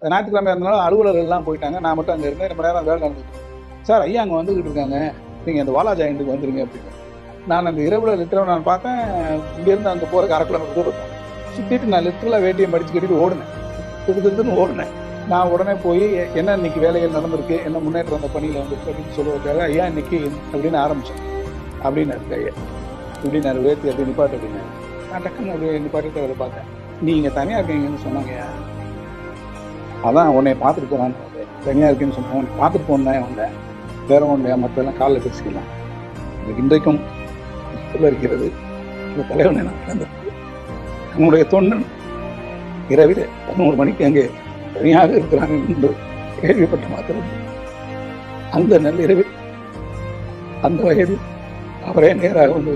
ஞாயிற்றுக்கிழமை இருந்தாலும் அலுவலர்கள்லாம் போயிட்டாங்க. நான் மட்டும் அங்கே இருந்தேன். ரொம்ப நேரம் வேலை நடந்துட்டு சார் ஐயா அங்கே வந்துக்கிட்டு இருக்காங்க, நீங்கள் அந்த வாலா ஜாயிண்ட்டுக்கு வந்துருங்க அப்படின்னு. நான் அந்த இரவுல லிட்டரில் நான் பார்த்தேன், இங்கேருந்து அங்கே போகிறக்கு 1/2 கிலோமீட்டர் தூரம் இருக்கும். சுற்றிட்டு நான் லிட்டரில் வேட்டியை மடிச்சு கட்டிட்டு ஓடுனேன், திருத்துன்னு ஓடுனேன். நான் உடனே போய் என்ன இன்னைக்கு வேலைகள் நடந்திருக்கு, என்ன முன்னேற்றம் அந்த பணியில் வந்துருக்கு அப்படின்னு சொல்லுவதற்காக ஐயா இன்னைக்கு அப்படின்னு ஆரம்பித்தேன். அப்படின்னு இருக்கு ஐயா இப்படி நான் வேத்தி அப்படி நிப்பாட்டு அப்படின்னு நான் டக்குன்னு அப்படி நிப்பாட்டிட்டு அவரை பார்த்தேன். நீங்கள் தனியாக இருக்கீங்கன்னு சொன்னாங்க. அதான் உன்னை பார்த்துட்டு போனான்னு தனியாக இருக்குன்னு சொன்னேன். உன்னை பார்த்துட்டு போனேன் வந்தேன், வேற ஒன்று மற்றெல்லாம் காலைல பேசிக்கலாம். இன்றைக்கும் இருக்கிறது இந்த தலைவனை நான் இழந்தது. நம்முடைய தொண்டன் இரவில் 11 மணிக்கு அங்கே தனியாக இருக்கிறான் என்று கேள்விப்பட்ட மாத்திரம் அந்த நள்ளிரவில் அந்த வயதில் அவரே நேராக வந்து